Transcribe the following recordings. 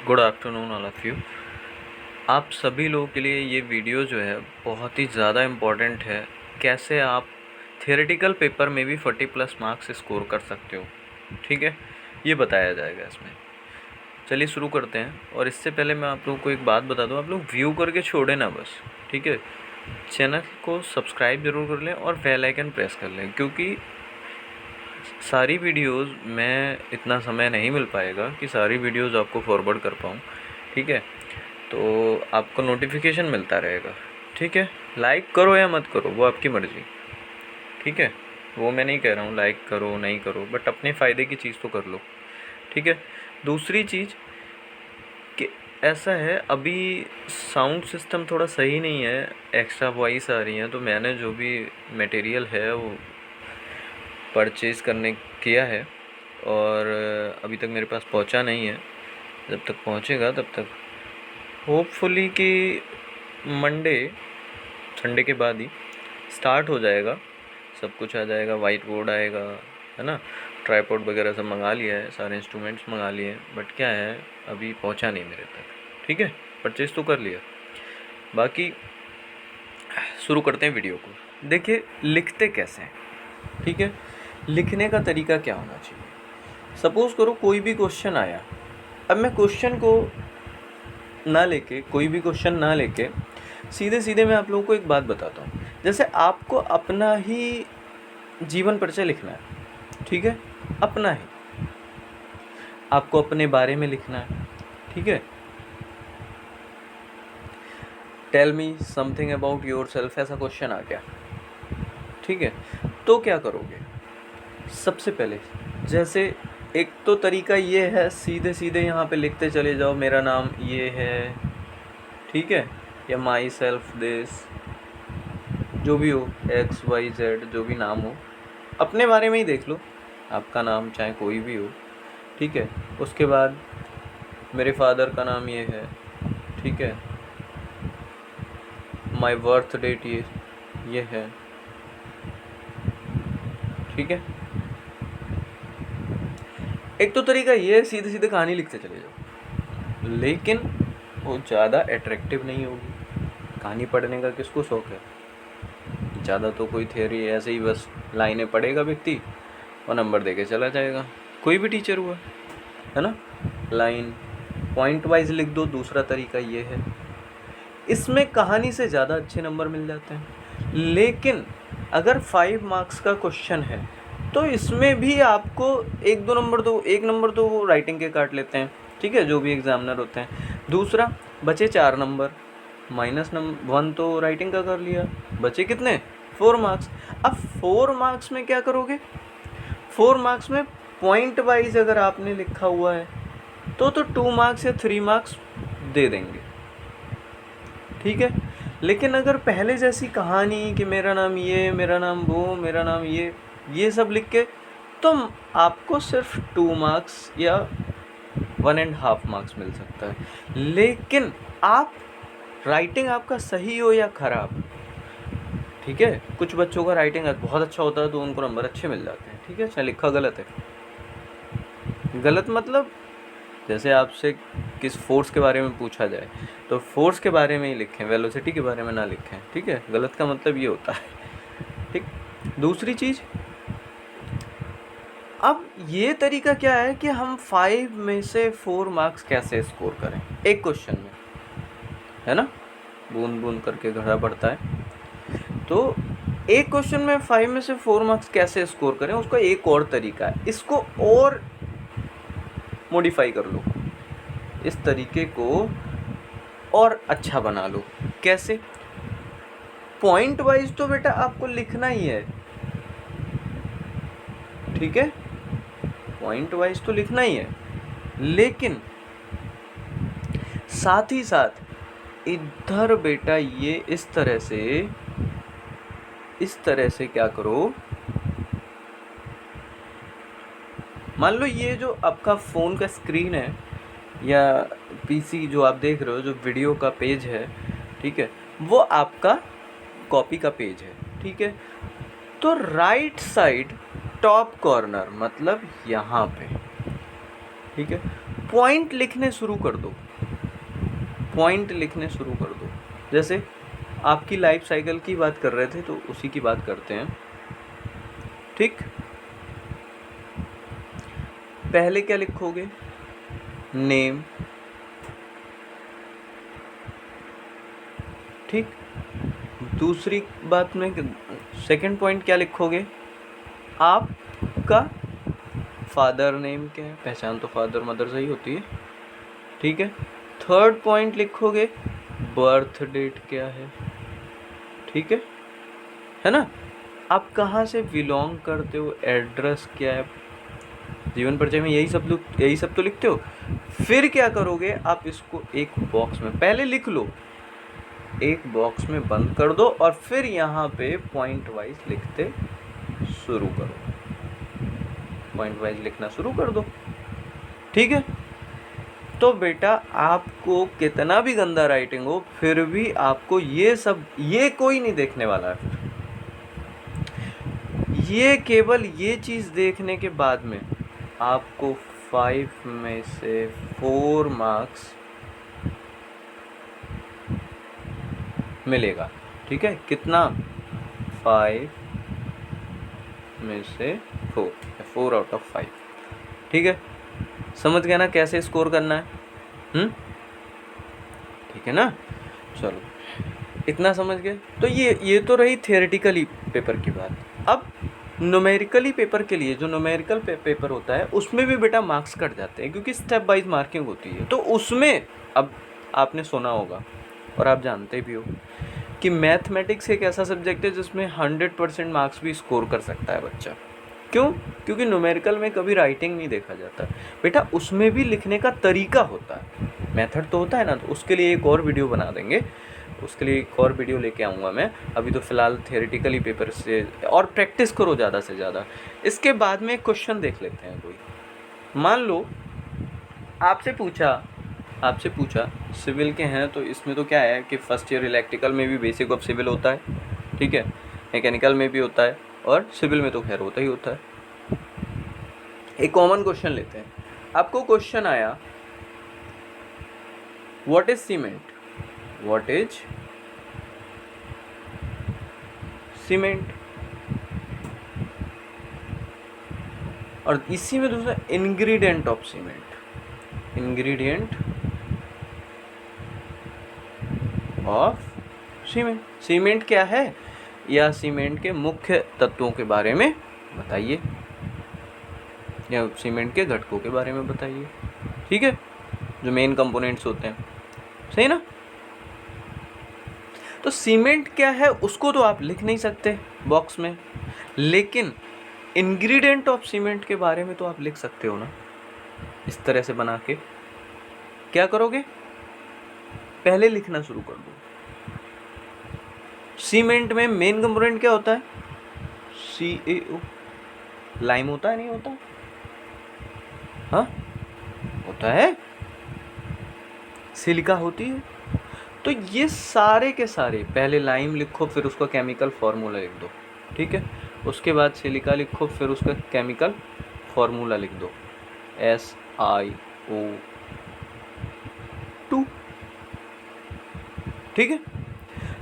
Good afternoon all of you. आप सभी लोगों के लिए ये वीडियो जो है बहुत ही ज़्यादा इम्पोर्टेंट है। कैसे आप थियोरेटिकल पेपर में भी 40+ मार्क्स स्कोर कर सकते हो, ठीक है, ये बताया जाएगा इसमें। चलिए शुरू करते हैं। और इससे पहले मैं आप लोगों को एक बात बता दूं, आप लोग व्यू करके छोड़े ना बस, ठीक है। चैनल को सब्सक्राइब ज़रूर कर लें और बेल आइकन प्रेस कर लें, क्योंकि सारी वीडियोस में इतना समय नहीं मिल पाएगा कि सारी वीडियोस आपको फॉरवर्ड कर पाऊँ, ठीक है। तो आपको नोटिफिकेशन मिलता रहेगा, ठीक है। लाइक करो या मत करो वो आपकी मर्ज़ी, ठीक है। वो मैं नहीं कह रहा हूँ लाइक करो नहीं करो, बट अपने फ़ायदे की चीज़ तो कर लो, ठीक है। दूसरी चीज़ कि ऐसा है, अभी साउंड सिस्टम थोड़ा सही नहीं है, एक्स्ट्रा वॉइस आ रही है, तो मैंने जो भी मटेरियल है वो परचेज़ करने किया है और अभी तक मेरे पास पहुंचा नहीं है। जब तक पहुंचेगा तब तक होपफुली कि मंडे संडे के बाद ही स्टार्ट हो जाएगा, सब कुछ आ जाएगा, वाइट बोर्ड आएगा, है ना। ट्राईपॉड वगैरह सब मंगा लिया है, सारे इंस्ट्रूमेंट्स मंगा लिए हैं, बट क्या है अभी पहुंचा नहीं मेरे तक, ठीक है। परचेज़ तो कर लिया। बाकी शुरू करते हैं वीडियो को। देखिए लिखते कैसे हैं, ठीक है। लिखने का तरीका क्या होना चाहिए। सपोज़ करो कोई भी क्वेश्चन आया, अब मैं क्वेश्चन को ना लेके, कोई भी क्वेश्चन ना लेके सीधे सीधे मैं आप लोगों को एक बात बताता हूँ। जैसे आपको अपना ही जीवन परिचय लिखना है, ठीक है, अपना ही, आपको अपने बारे में लिखना है, ठीक है। Tell me something about yourself, ऐसा क्वेश्चन आ गया, ठीक है। तो क्या करोगे, सबसे पहले जैसे एक तो तरीका ये है, सीधे सीधे यहाँ पे लिखते चले जाओ, मेरा नाम ये है, ठीक है, या माई सेल्फ दिस, जो भी हो, XYZ जो भी नाम हो, अपने बारे में ही देख लो, आपका नाम चाहे कोई भी हो, ठीक है। उसके बाद मेरे फादर का नाम ये है, ठीक है, माई बर्थ डेट ये है, ठीक है। एक तो तरीका ये है, सीधे सीधे कहानी लिखते चले जाओ, लेकिन वो ज़्यादा अट्रैक्टिव नहीं होगी। कहानी पढ़ने का किसको शौक़ है, ज़्यादा तो कोई थियोरी ऐसे ही बस लाइनें पढ़ेगा व्यक्ति और नंबर दे के चला जाएगा, कोई भी टीचर हुआ, है ना। लाइन पॉइंट वाइज लिख दो, दूसरा तरीका ये है। इसमें कहानी से ज़्यादा अच्छे नंबर मिल जाते हैं। लेकिन अगर 5 मार्क्स का क्वेश्चन है तो इसमें भी आपको 1-2 नंबर तो, 1 नंबर तो वो राइटिंग के काट लेते हैं, ठीक है, जो भी एग्जामिनर होते हैं। दूसरा बचे 4 नंबर, -1 तो राइटिंग का कर लिया, बचे कितने, 4 मार्क्स। अब 4 मार्क्स में क्या करोगे, 4 मार्क्स में पॉइंट वाइज अगर आपने लिखा हुआ है तो 2 मार्क्स या 3 मार्क्स दे देंगे, ठीक है। लेकिन अगर पहले जैसी कहानी कि मेरा नाम ये, मेरा नाम वो, मेरा नाम ये सब लिख के, तो आपको सिर्फ 2 मार्क्स या 1.5 मार्क्स मिल सकता है। लेकिन आप राइटिंग आपका सही हो या ख़राब, ठीक है, कुछ बच्चों का राइटिंग बहुत अच्छा होता है तो उनको नंबर अच्छे मिल जाते हैं, ठीक है। चाहे लिखा गलत है, गलत मतलब जैसे आपसे किस फोर्स के बारे में पूछा जाए तो फोर्स के बारे में ही लिखें, वेलोसिटी के बारे में ना लिखें, ठीक है। गलत का मतलब ये होता है, ठीक। दूसरी चीज़, अब ये तरीका क्या है कि हम 5 में से 4 मार्क्स कैसे स्कोर करें एक क्वेश्चन में, है ना, बूंद बूंद करके घड़ा बढ़ता है। तो एक क्वेश्चन में 5 में से 4 मार्क्स कैसे स्कोर करें, उसका एक और तरीका है, इसको और मॉडिफाई कर लो, इस तरीके को और अच्छा बना लो। कैसे, पॉइंट वाइज तो बेटा आपको लिखना ही है, ठीक है, पॉइंट वाइज तो लिखना ही है, लेकिन साथ ही साथ इधर बेटा ये इस तरह से क्या करो, मान लो ये जो आपका फ़ोन का स्क्रीन है या पीसी जो आप देख रहे हो, जो वीडियो का पेज है, ठीक है, वो आपका कॉपी का पेज है, ठीक है। तो राइट साइड टॉप कॉर्नर, मतलब यहाँ पे ठीक है, पॉइंट लिखने शुरू कर दो, पॉइंट लिखने शुरू कर दो। जैसे आपकी लाइफ साइकिल की बात कर रहे थे तो उसी की बात करते हैं। ठीक, पहले क्या लिखोगे? नेम। ठीक, दूसरी बात में सेकंड पॉइंट क्या लिखोगे? आपका फादर नेम क्या है? पहचान तो फादर मदर से ही होती है। ठीक है, थर्ड पॉइंट लिखोगे बर्थ डेट क्या है। ठीक है ना? आप कहाँ से बिलोंग करते हो, एड्रेस क्या है, जीवन परिचय में यही सब तो लिखते हो। फिर क्या करोगे? आप इसको एक बॉक्स में पहले लिख लो, एक बॉक्स में बंद कर दो और फिर यहाँ पे पॉइंट वाइज लिखते शुरू करो, पॉइंट वाइज लिखना शुरू कर दो। ठीक है, तो बेटा आपको कितना भी गंदा राइटिंग हो फिर भी आपको ये कोई नहीं देखने वाला है। फिर ये केवल ये चीज़ देखने के बाद में आपको 5 में से 4 मार्क्स मिलेगा। ठीक है, कितना? 5 में से 4 आउट ऑफ 5। ठीक है, समझ गया ना कैसे स्कोर करना है? ठीक है ना? चलो, इतना समझ गए। तो ये तो रही थियोरेटिकली पेपर की बात। अब न्यूमेरिकली पेपर के लिए, जो न्यूमेरिकल पेपर होता है उसमें भी बेटा मार्क्स कट जाते हैं क्योंकि स्टेप वाइज मार्किंग होती है। तो उसमें अब आपने सुना होगा और आप जानते भी हो कि मैथमेटिक्स एक ऐसा सब्जेक्ट है जिसमें 100% मार्क्स भी स्कोर कर सकता है बच्चा। क्यों? क्योंकि न्यूमेरिकल में कभी राइटिंग नहीं देखा जाता बेटा, उसमें भी लिखने का तरीका होता है, मेथड तो होता है ना। तो उसके लिए एक और वीडियो बना देंगे, उसके लिए एक और वीडियो लेके आऊँगा मैं। अभी तो फ़िलहाल थियोरेटिकली पेपर से और प्रैक्टिस करो ज़्यादा से ज़्यादा। इसके बाद में क्वेश्चन देख लेते हैं। कोई मान लो आपसे पूछा सिविल के हैं तो इसमें तो क्या है कि फर्स्ट ईयर इलेक्ट्रिकल में भी बेसिक ऑफ सिविल होता है, ठीक है, मैकेनिकल में भी होता है और सिविल में तो खैर होता ही होता है। एक कॉमन क्वेश्चन लेते हैं। आपको क्वेश्चन आया what is cement, what is cement, और इसी में दूसरा ingredient of cement, ingredient of cement. Cement क्या है या सीमेंट के मुख्य तत्वों के बारे में बताइए या सीमेंट के घटकों के बारे में बताइए। ठीक है, जो मेन कंपोनेंट्स होते हैं, सही ना? तो सीमेंट क्या है उसको तो आप लिख नहीं सकते बॉक्स में, लेकिन इंग्रेडिएंट ऑफ सीमेंट के बारे में तो आप लिख सकते हो ना। इस तरह से बना के क्या करोगे? पहले लिखना शुरू कर दो। सीमेंट में मेन कंपोनेंट क्या होता है? CaO। लाइम होता है नहीं होता? हाँ होता है, सिलिका होती है। तो ये सारे के सारे, पहले लाइम लिखो फिर उसका केमिकल फॉर्मूला लिख दो, ठीक है, उसके बाद सिलिका लिखो फिर उसका केमिकल फॉर्मूला लिख दो, SiO2। ठीक है,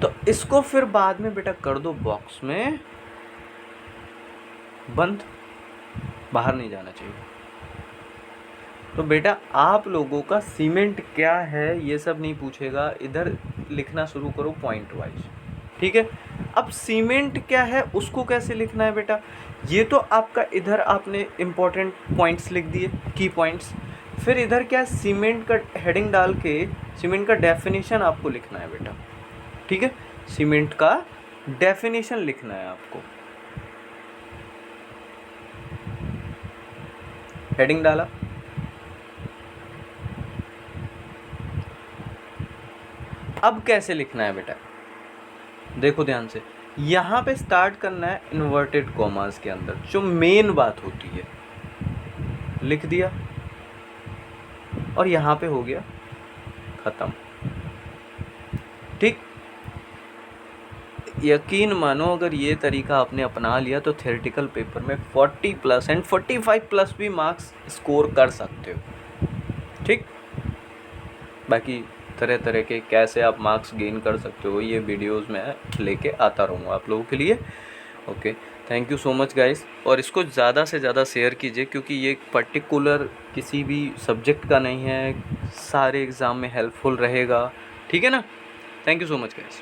तो इसको फिर बाद में बेटा कर दो बॉक्स में बंद, बाहर नहीं जाना चाहिए। तो बेटा आप लोगों का सीमेंट क्या है ये सब नहीं पूछेगा, इधर लिखना शुरू करो पॉइंट वाइज। ठीक है, अब सीमेंट क्या है उसको कैसे लिखना है बेटा? ये तो आपका इधर आपने इम्पोर्टेंट पॉइंट्स लिख दिए, की पॉइंट्स। फिर इधर क्या, सीमेंट का हेडिंग डाल के सीमेंट का डेफिनेशन आपको लिखना है बेटा। ठीक है, सीमेंट का डेफिनेशन लिखना है आपको। हेडिंग डाला, अब कैसे लिखना है बेटा? देखो ध्यान से, यहाँ पे स्टार्ट करना है इन्वर्टेड कॉमास के अंदर, जो मेन बात होती है, लिख दिया और यहाँ पे हो गया खत्म। ठीक, यकीन मानो अगर ये तरीका आपने अपना लिया तो थ्योरेटिकल पेपर में 40+ एंड 45+ भी मार्क्स स्कोर कर सकते हो। ठीक। बाकी तरह तरह के कैसे आप मार्क्स गेन कर सकते हो ये वीडियोस मैं लेके आता रहूँगा आप लोगों के लिए। Okay, thank you so much guys. और इसको ज़्यादा से ज़्यादा शेयर कीजिए, क्योंकि ये पर्टिकुलर किसी भी सब्जेक्ट का नहीं है, सारे एग्ज़ाम में हेल्पफुल रहेगा। ठीक है ना। Thank you so much guys.